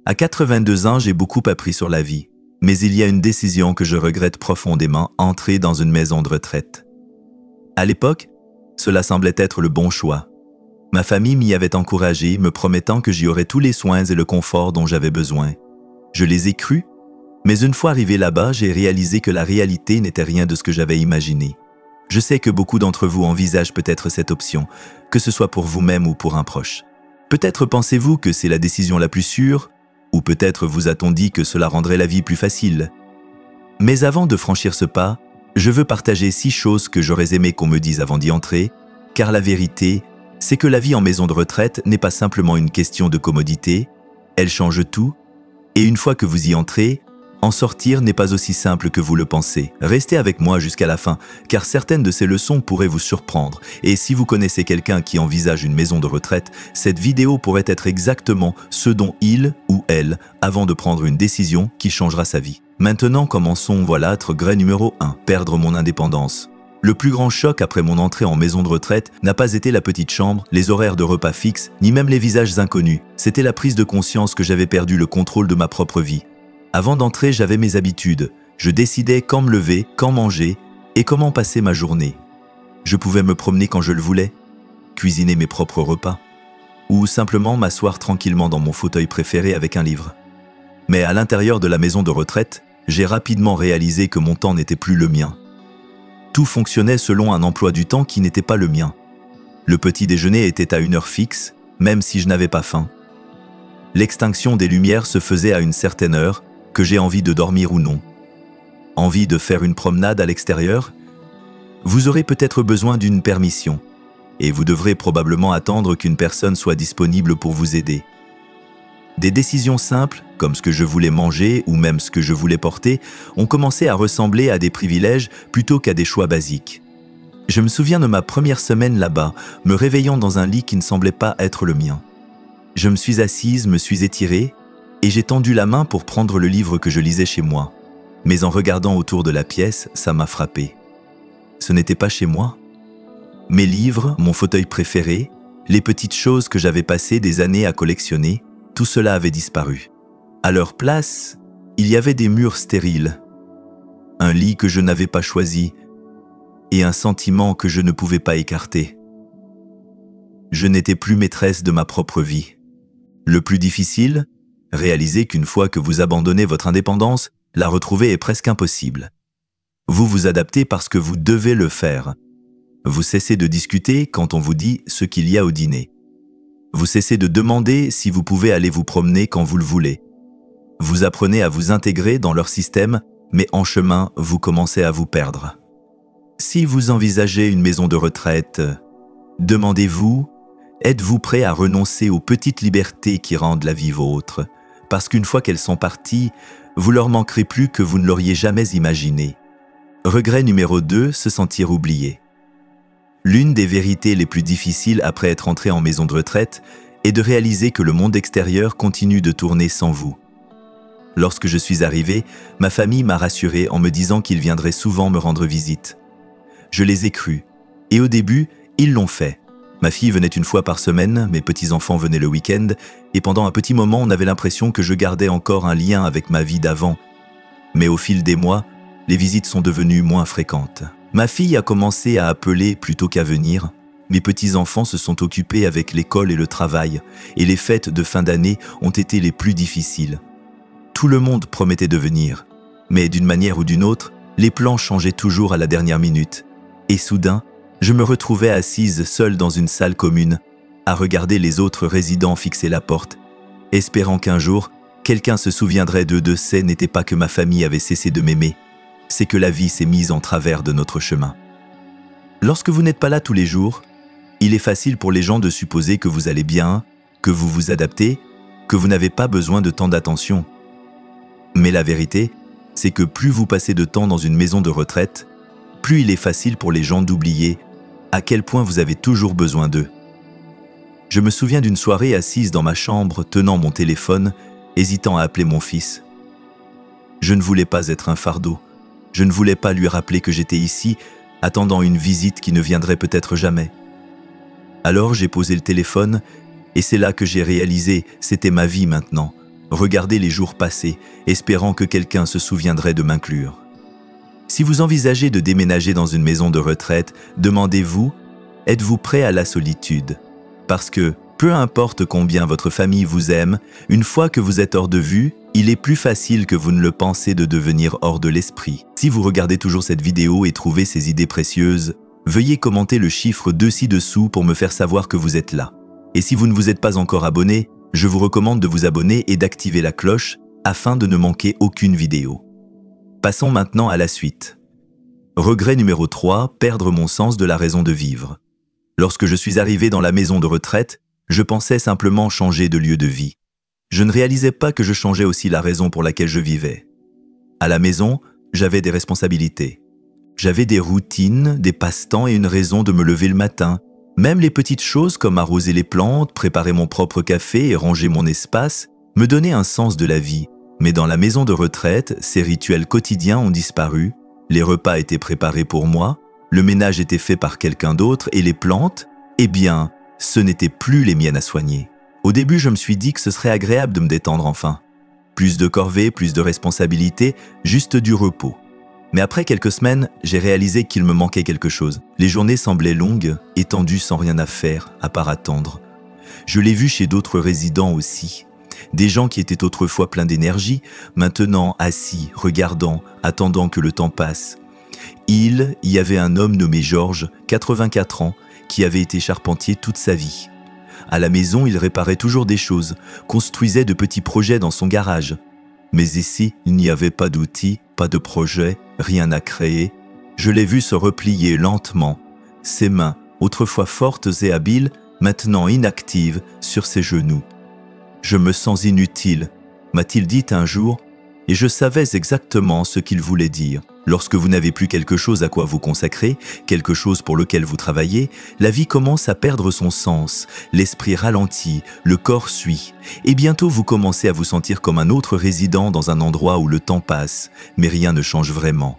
À 82 ans, j'ai beaucoup appris sur la vie. Mais il y a une décision que je regrette profondément, entrer dans une maison de retraite. À l'époque, cela semblait être le bon choix. Ma famille m'y avait encouragé, me promettant que j'y aurais tous les soins et le confort dont j'avais besoin. Je les ai crus, mais une fois arrivé là-bas, j'ai réalisé que la réalité n'était rien de ce que j'avais imaginé. Je sais que beaucoup d'entre vous envisagent peut-être cette option, que ce soit pour vous-même ou pour un proche. Peut-être pensez-vous que c'est la décision la plus sûre, ou peut-être vous a-t-on dit que cela rendrait la vie plus facile. Mais avant de franchir ce pas, je veux partager 6 choses que j'aurais aimé qu'on me dise avant d'y entrer, car la vérité, c'est que la vie en maison de retraite n'est pas simplement une question de commodité, elle change tout, et une fois que vous y entrez, en sortir n'est pas aussi simple que vous le pensez. Restez avec moi jusqu'à la fin, car certaines de ces leçons pourraient vous surprendre. Et si vous connaissez quelqu'un qui envisage une maison de retraite, cette vidéo pourrait être exactement ce dont il ou elle, avant de prendre une décision qui changera sa vie. Maintenant, commençons, voilà, regret numéro 1, perdre mon indépendance. Le plus grand choc après mon entrée en maison de retraite n'a pas été la petite chambre, les horaires de repas fixes, ni même les visages inconnus. C'était la prise de conscience que j'avais perdu le contrôle de ma propre vie. Avant d'entrer, j'avais mes habitudes. Je décidais quand me lever, quand manger et comment passer ma journée. Je pouvais me promener quand je le voulais, cuisiner mes propres repas, ou simplement m'asseoir tranquillement dans mon fauteuil préféré avec un livre. Mais à l'intérieur de la maison de retraite, j'ai rapidement réalisé que mon temps n'était plus le mien. Tout fonctionnait selon un emploi du temps qui n'était pas le mien. Le petit déjeuner était à une heure fixe, même si je n'avais pas faim. L'extinction des lumières se faisait à une certaine heure, que j'ai envie de dormir ou non. Envie de faire une promenade à l'extérieur? Vous aurez peut-être besoin d'une permission, et vous devrez probablement attendre qu'une personne soit disponible pour vous aider. Des décisions simples, comme ce que je voulais manger ou même ce que je voulais porter, ont commencé à ressembler à des privilèges plutôt qu'à des choix basiques. Je me souviens de ma première semaine là-bas, me réveillant dans un lit qui ne semblait pas être le mien. Je me suis assise, me suis étirée, et j'ai tendu la main pour prendre le livre que je lisais chez moi. Mais en regardant autour de la pièce, ça m'a frappé. Ce n'était pas chez moi. Mes livres, mon fauteuil préféré, les petites choses que j'avais passé des années à collectionner, tout cela avait disparu. À leur place, il y avait des murs stériles, un lit que je n'avais pas choisi et un sentiment que je ne pouvais pas écarter. Je n'étais plus maîtresse de ma propre vie. Le plus difficile, réalisez qu'une fois que vous abandonnez votre indépendance, la retrouver est presque impossible. Vous vous adaptez parce que vous devez le faire. Vous cessez de discuter quand on vous dit ce qu'il y a au dîner. Vous cessez de demander si vous pouvez aller vous promener quand vous le voulez. Vous apprenez à vous intégrer dans leur système, mais en chemin, vous commencez à vous perdre. Si vous envisagez une maison de retraite, demandez-vous, êtes-vous prêt à renoncer aux petites libertés qui rendent la vie vôtre? Parce qu'une fois qu'elles sont parties, vous leur manquerez plus que vous ne l'auriez jamais imaginé. Regret numéro 2, se sentir oublié. L'une des vérités les plus difficiles après être entré en maison de retraite est de réaliser que le monde extérieur continue de tourner sans vous. Lorsque je suis arrivé, ma famille m'a rassuré en me disant qu'ils viendraient souvent me rendre visite. Je les ai crus, et au début, ils l'ont fait. Ma fille venait une fois par semaine, mes petits-enfants venaient le week-end, et pendant un petit moment, on avait l'impression que je gardais encore un lien avec ma vie d'avant. Mais au fil des mois, les visites sont devenues moins fréquentes. Ma fille a commencé à appeler plutôt qu'à venir. Mes petits-enfants se sont occupés avec l'école et le travail, et les fêtes de fin d'année ont été les plus difficiles. Tout le monde promettait de venir, mais d'une manière ou d'une autre, les plans changeaient toujours à la dernière minute. Et soudain, je me retrouvais assise seule dans une salle commune, à regarder les autres résidents fixer la porte, espérant qu'un jour, quelqu'un se souviendrait d'eux. De ce n'était pas que ma famille avait cessé de m'aimer, c'est que la vie s'est mise en travers de notre chemin. Lorsque vous n'êtes pas là tous les jours, il est facile pour les gens de supposer que vous allez bien, que vous vous adaptez, que vous n'avez pas besoin de tant d'attention. Mais la vérité, c'est que plus vous passez de temps dans une maison de retraite, plus il est facile pour les gens d'oublier à quel point vous avez toujours besoin d'eux. Je me souviens d'une soirée assise dans ma chambre, tenant mon téléphone, hésitant à appeler mon fils. Je ne voulais pas être un fardeau. Je ne voulais pas lui rappeler que j'étais ici, attendant une visite qui ne viendrait peut-être jamais. Alors j'ai posé le téléphone, et c'est là que j'ai réalisé, c'était ma vie maintenant. regarder les jours passer, espérant que quelqu'un se souviendrait de m'inclure. Si vous envisagez de déménager dans une maison de retraite, demandez-vous, êtes-vous prêt à la solitude? Parce que, peu importe combien votre famille vous aime, une fois que vous êtes hors de vue, il est plus facile que vous ne le pensez de devenir hors de l'esprit. Si vous regardez toujours cette vidéo et trouvez ces idées précieuses, veuillez commenter le chiffre 2 ci-dessous pour me faire savoir que vous êtes là. Et si vous ne vous êtes pas encore abonné, je vous recommande de vous abonner et d'activer la cloche afin de ne manquer aucune vidéo. Passons maintenant à la suite. Regret numéro 3, perdre mon sens de la raison de vivre. Lorsque je suis arrivé dans la maison de retraite, je pensais simplement changer de lieu de vie. Je ne réalisais pas que je changeais aussi la raison pour laquelle je vivais. À la maison, j'avais des responsabilités. J'avais des routines, des passe-temps et une raison de me lever le matin. Même les petites choses comme arroser les plantes, préparer mon propre café et ranger mon espace me donnaient un sens de la vie. Mais dans la maison de retraite, ces rituels quotidiens ont disparu, les repas étaient préparés pour moi, le ménage était fait par quelqu'un d'autre et les plantes, eh bien, ce n'étaient plus les miennes à soigner. Au début, je me suis dit que ce serait agréable de me détendre enfin. Plus de corvées, plus de responsabilités, juste du repos. Mais après quelques semaines, j'ai réalisé qu'il me manquait quelque chose. Les journées semblaient longues, étendues sans rien à faire, à part attendre. Je l'ai vu chez d'autres résidents aussi. Des gens qui étaient autrefois pleins d'énergie, maintenant assis, regardant, attendant que le temps passe. Il y avait un homme nommé Georges, 84 ans, qui avait été charpentier toute sa vie. À la maison, il réparait toujours des choses, construisait de petits projets dans son garage. Mais ici, il n'y avait pas d'outils, pas de projet, rien à créer. Je l'ai vu se replier lentement, ses mains, autrefois fortes et habiles, maintenant inactives, sur ses genoux. « Je me sens inutile », m'a-t-il dit un jour, et je savais exactement ce qu'il voulait dire. Lorsque vous n'avez plus quelque chose à quoi vous consacrer, quelque chose pour lequel vous travaillez, la vie commence à perdre son sens, l'esprit ralentit, le corps suit, et bientôt vous commencez à vous sentir comme un autre résident dans un endroit où le temps passe, mais rien ne change vraiment.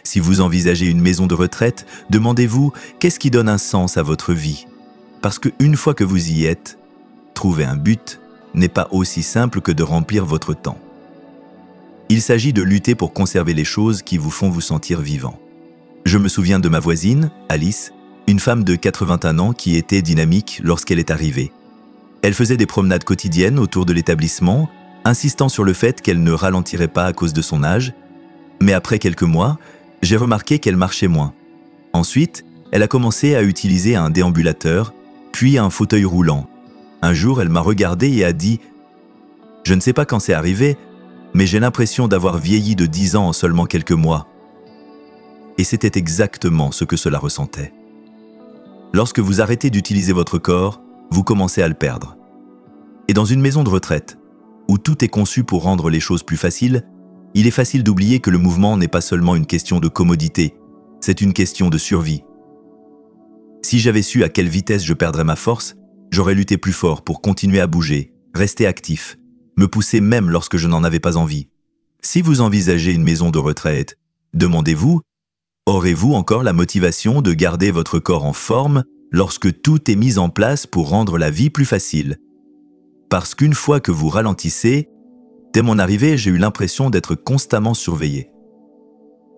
Si vous envisagez une maison de retraite, demandez-vous qu'est-ce qui donne un sens à votre vie. Parce qu'une fois que vous y êtes, trouver un but n'est pas aussi simple que de remplir votre temps. Il s'agit de lutter pour conserver les choses qui vous font vous sentir vivant. Je me souviens de ma voisine, Alice, une femme de 81 ans qui était dynamique lorsqu'elle est arrivée. Elle faisait des promenades quotidiennes autour de l'établissement, insistant sur le fait qu'elle ne ralentirait pas à cause de son âge. Mais après quelques mois, j'ai remarqué qu'elle marchait moins. Ensuite, elle a commencé à utiliser un déambulateur, puis un fauteuil roulant. Un jour, elle m'a regardé et a dit « Je ne sais pas quand c'est arrivé, mais j'ai l'impression d'avoir vieilli de 10 ans en seulement quelques mois. » Et c'était exactement ce que cela ressentait. Lorsque vous arrêtez d'utiliser votre corps, vous commencez à le perdre. Et dans une maison de retraite, où tout est conçu pour rendre les choses plus faciles, il est facile d'oublier que le mouvement n'est pas seulement une question de commodité, c'est une question de survie. Si j'avais su à quelle vitesse je perdrais ma force, j'aurais lutté plus fort pour continuer à bouger, rester actif, me pousser même lorsque je n'en avais pas envie. Si vous envisagez une maison de retraite, demandez-vous, aurez-vous encore la motivation de garder votre corps en forme lorsque tout est mis en place pour rendre la vie plus facile? Parce qu'une fois que vous ralentissez, dès mon arrivée, j'ai eu l'impression d'être constamment surveillé.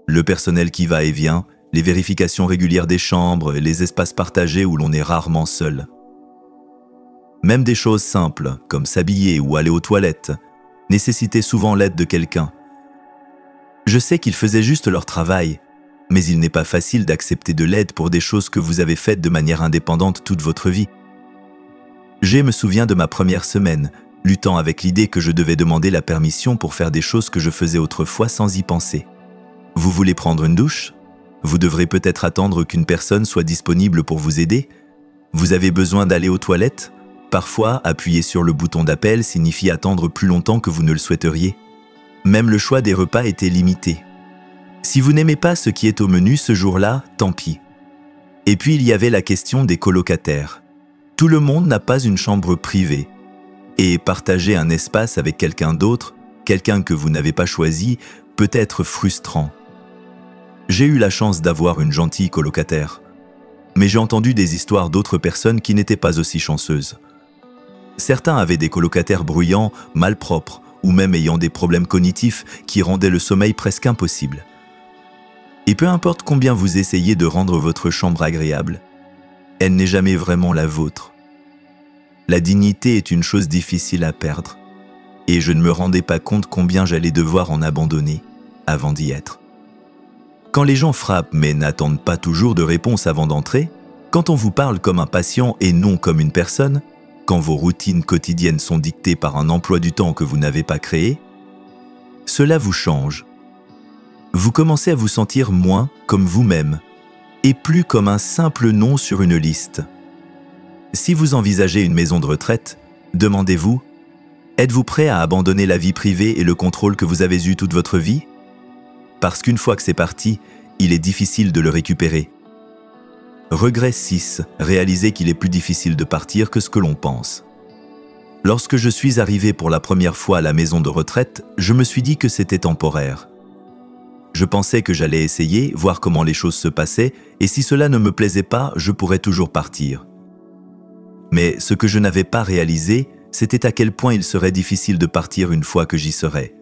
Le personnel qui va et vient, les vérifications régulières des chambres et les espaces partagés où l'on est rarement seul. Même des choses simples, comme s'habiller ou aller aux toilettes, nécessitaient souvent l'aide de quelqu'un. Je sais qu'ils faisaient juste leur travail, mais il n'est pas facile d'accepter de l'aide pour des choses que vous avez faites de manière indépendante toute votre vie. Je me souviens de ma première semaine, luttant avec l'idée que je devais demander la permission pour faire des choses que je faisais autrefois sans y penser. Vous voulez prendre une douche? Vous devrez peut-être attendre qu'une personne soit disponible pour vous aider. Vous avez besoin d'aller aux toilettes? Parfois, appuyer sur le bouton d'appel signifie attendre plus longtemps que vous ne le souhaiteriez. Même le choix des repas était limité. Si vous n'aimez pas ce qui est au menu ce jour-là, tant pis. Et puis il y avait la question des colocataires. Tout le monde n'a pas une chambre privée. Et partager un espace avec quelqu'un d'autre, quelqu'un que vous n'avez pas choisi, peut être frustrant. J'ai eu la chance d'avoir une gentille colocataire. Mais j'ai entendu des histoires d'autres personnes qui n'étaient pas aussi chanceuses. Certains avaient des colocataires bruyants, malpropres, ou même ayant des problèmes cognitifs qui rendaient le sommeil presque impossible. Et peu importe combien vous essayez de rendre votre chambre agréable, elle n'est jamais vraiment la vôtre. La dignité est une chose difficile à perdre, et je ne me rendais pas compte combien j'allais devoir en abandonner avant d'y être. Quand les gens frappent mais n'attendent pas toujours de réponse avant d'entrer, quand on vous parle comme un patient et non comme une personne, quand vos routines quotidiennes sont dictées par un emploi du temps que vous n'avez pas créé, cela vous change. Vous commencez à vous sentir moins comme vous-même et plus comme un simple nom sur une liste. Si vous envisagez une maison de retraite, demandez-vous, êtes-vous prêt à abandonner la vie privée et le contrôle que vous avez eu toute votre vie? Parce qu'une fois que c'est parti, il est difficile de le récupérer. Regret 6. Réaliser qu'il est plus difficile de partir que ce que l'on pense. Lorsque je suis arrivé pour la première fois à la maison de retraite, je me suis dit que c'était temporaire. Je pensais que j'allais essayer, voir comment les choses se passaient, et si cela ne me plaisait pas, je pourrais toujours partir. Mais ce que je n'avais pas réalisé, c'était à quel point il serait difficile de partir une fois que j'y serais.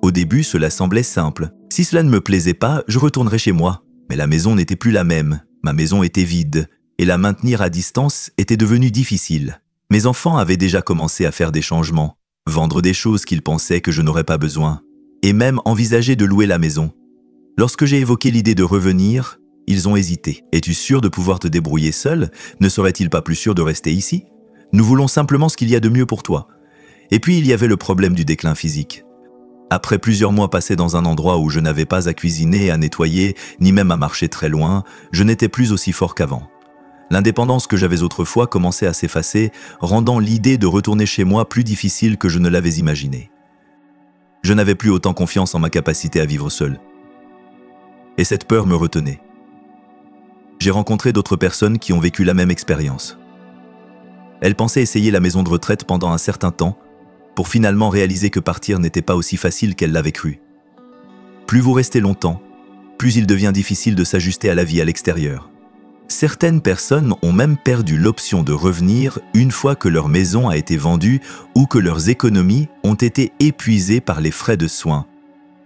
Au début, cela semblait simple. Si cela ne me plaisait pas, je retournerais chez moi. Mais la maison n'était plus la même. Ma maison était vide, et la maintenir à distance était devenu difficile. Mes enfants avaient déjà commencé à faire des changements, vendre des choses qu'ils pensaient que je n'aurais pas besoin, et même envisager de louer la maison. Lorsque j'ai évoqué l'idée de revenir, ils ont hésité. « Es-tu sûr de pouvoir te débrouiller seul? Ne serait-il pas plus sûr de rester ici? Nous voulons simplement ce qu'il y a de mieux pour toi. » Et puis il y avait le problème du déclin physique. Après plusieurs mois passés dans un endroit où je n'avais pas à cuisiner, à nettoyer, ni même à marcher très loin, je n'étais plus aussi fort qu'avant. L'indépendance que j'avais autrefois commençait à s'effacer, rendant l'idée de retourner chez moi plus difficile que je ne l'avais imaginé. Je n'avais plus autant confiance en ma capacité à vivre seul. Et cette peur me retenait. J'ai rencontré d'autres personnes qui ont vécu la même expérience. Elles pensaient essayer la maison de retraite pendant un certain temps, pour finalement réaliser que partir n'était pas aussi facile qu'elle l'avait cru. Plus vous restez longtemps, plus il devient difficile de s'ajuster à la vie à l'extérieur. Certaines personnes ont même perdu l'option de revenir une fois que leur maison a été vendue ou que leurs économies ont été épuisées par les frais de soins.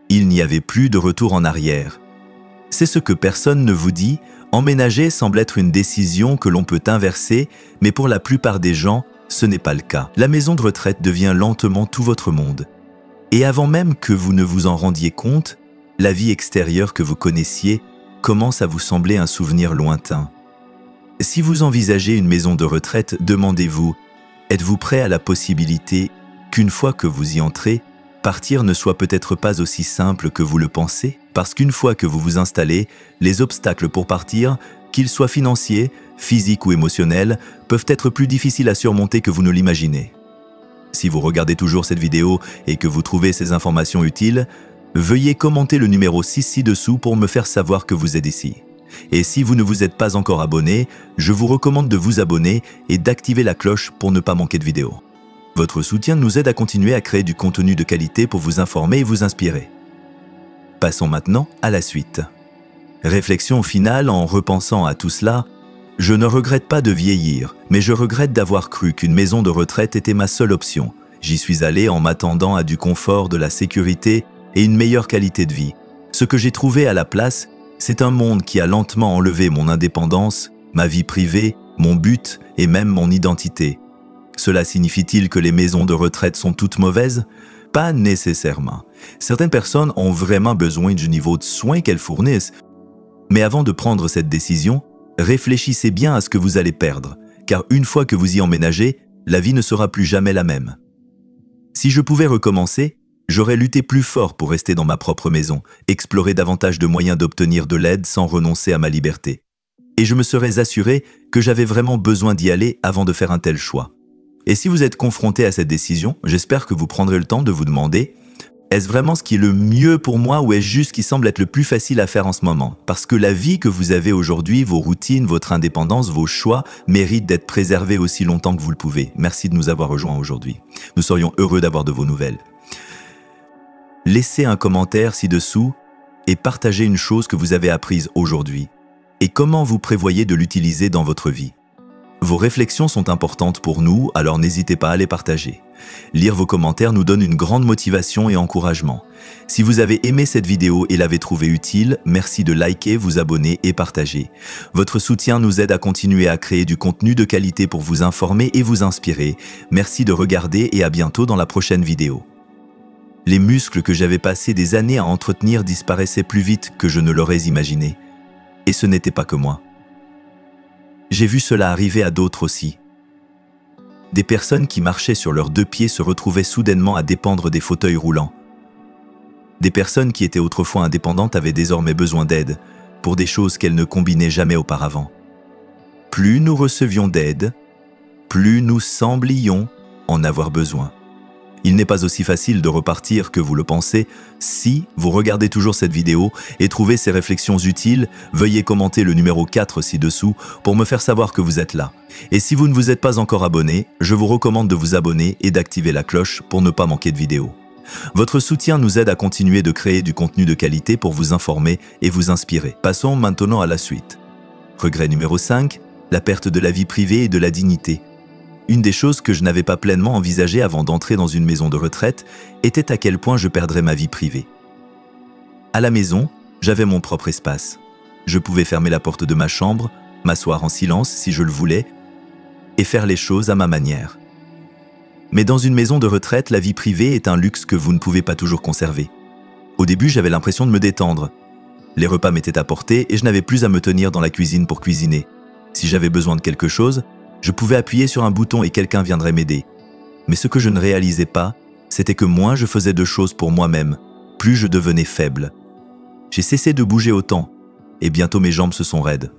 Il n'y avait plus de retour en arrière. C'est ce que personne ne vous dit, emménager semble être une décision que l'on peut inverser, mais pour la plupart des gens, ce n'est pas le cas. La maison de retraite devient lentement tout votre monde. Et avant même que vous ne vous en rendiez compte, la vie extérieure que vous connaissiez commence à vous sembler un souvenir lointain. Si vous envisagez une maison de retraite, demandez-vous, êtes-vous prêt à la possibilité qu'une fois que vous y entrez, partir ne soit peut-être pas aussi simple que vous le pensez? Parce qu'une fois que vous vous installez, les obstacles pour partir, qu'ils soient financiers, physiques ou émotionnels, peuvent être plus difficiles à surmonter que vous ne l'imaginez. Si vous regardez toujours cette vidéo et que vous trouvez ces informations utiles, veuillez commenter le numéro 6 ci-dessous pour me faire savoir que vous êtes ici. Et si vous ne vous êtes pas encore abonné, je vous recommande de vous abonner et d'activer la cloche pour ne pas manquer de vidéos. Votre soutien nous aide à continuer à créer du contenu de qualité pour vous informer et vous inspirer. Passons maintenant à la suite. Réflexion finale en repensant à tout cela, je ne regrette pas de vieillir, mais je regrette d'avoir cru qu'une maison de retraite était ma seule option. J'y suis allé en m'attendant à du confort, de la sécurité et une meilleure qualité de vie. Ce que j'ai trouvé à la place, c'est un monde qui a lentement enlevé mon indépendance, ma vie privée, mon but et même mon identité. Cela signifie-t-il que les maisons de retraite sont toutes mauvaises? Pas nécessairement. Certaines personnes ont vraiment besoin du niveau de soins qu'elles fournissent. Mais avant de prendre cette décision, réfléchissez bien à ce que vous allez perdre, car une fois que vous y emménagez, la vie ne sera plus jamais la même. Si je pouvais recommencer, j'aurais lutté plus fort pour rester dans ma propre maison, explorer davantage de moyens d'obtenir de l'aide sans renoncer à ma liberté. Et je me serais assuré que j'avais vraiment besoin d'y aller avant de faire un tel choix. Et si vous êtes confronté à cette décision, j'espère que vous prendrez le temps de vous demander « Est-ce vraiment ce qui est le mieux pour moi ou est-ce juste ce qui semble être le plus facile à faire en ce moment ?» Parce que la vie que vous avez aujourd'hui, vos routines, votre indépendance, vos choix méritent d'être préservés aussi longtemps que vous le pouvez. Merci de nous avoir rejoints aujourd'hui. Nous serions heureux d'avoir de vos nouvelles. Laissez un commentaire ci-dessous et partagez une chose que vous avez apprise aujourd'hui et comment vous prévoyez de l'utiliser dans votre vie. Vos réflexions sont importantes pour nous, alors n'hésitez pas à les partager. Lire vos commentaires nous donne une grande motivation et encouragement. Si vous avez aimé cette vidéo et l'avez trouvée utile, merci de liker, vous abonner et partager. Votre soutien nous aide à continuer à créer du contenu de qualité pour vous informer et vous inspirer. Merci de regarder et à bientôt dans la prochaine vidéo. Les muscles que j'avais passé des années à entretenir disparaissaient plus vite que je ne l'aurais imaginé. Et ce n'était pas que moi. J'ai vu cela arriver à d'autres aussi. Des personnes qui marchaient sur leurs deux pieds se retrouvaient soudainement à dépendre des fauteuils roulants. Des personnes qui étaient autrefois indépendantes avaient désormais besoin d'aide pour des choses qu'elles ne combinaient jamais auparavant. Plus nous recevions d'aide, plus nous semblions en avoir besoin. Il n'est pas aussi facile de repartir que vous le pensez. Si vous regardez toujours cette vidéo et trouvez ces réflexions utiles, veuillez commenter le numéro 4 ci-dessous pour me faire savoir que vous êtes là. Et si vous ne vous êtes pas encore abonné, je vous recommande de vous abonner et d'activer la cloche pour ne pas manquer de vidéos. Votre soutien nous aide à continuer de créer du contenu de qualité pour vous informer et vous inspirer. Passons maintenant à la suite. Regret numéro 5, la perte de la vie privée et de la dignité. Une des choses que je n'avais pas pleinement envisagées avant d'entrer dans une maison de retraite était à quel point je perdrais ma vie privée. À la maison, j'avais mon propre espace. Je pouvais fermer la porte de ma chambre, m'asseoir en silence si je le voulais, et faire les choses à ma manière. Mais dans une maison de retraite, la vie privée est un luxe que vous ne pouvez pas toujours conserver. Au début, j'avais l'impression de me détendre. Les repas m'étaient apportés et je n'avais plus à me tenir dans la cuisine pour cuisiner. Si j'avais besoin de quelque chose, je pouvais appuyer sur un bouton et quelqu'un viendrait m'aider. Mais ce que je ne réalisais pas, c'était que moins je faisais de choses pour moi-même, plus je devenais faible. J'ai cessé de bouger autant, et bientôt mes jambes se sont raides.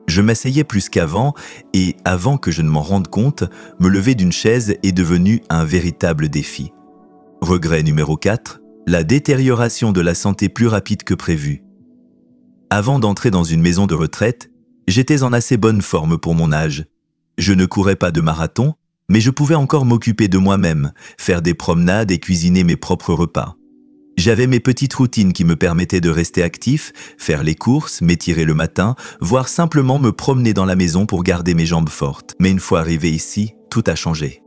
Je m'asseyais plus qu'avant, et avant que je ne m'en rende compte, me lever d'une chaise est devenu un véritable défi. Regret numéro 4, la détérioration de la santé plus rapide que prévu. Avant d'entrer dans une maison de retraite, j'étais en assez bonne forme pour mon âge. Je ne courais pas de marathon, mais je pouvais encore m'occuper de moi-même, faire des promenades et cuisiner mes propres repas. J'avais mes petites routines qui me permettaient de rester actif, faire les courses, m'étirer le matin, voire simplement me promener dans la maison pour garder mes jambes fortes. Mais une fois arrivé ici, tout a changé.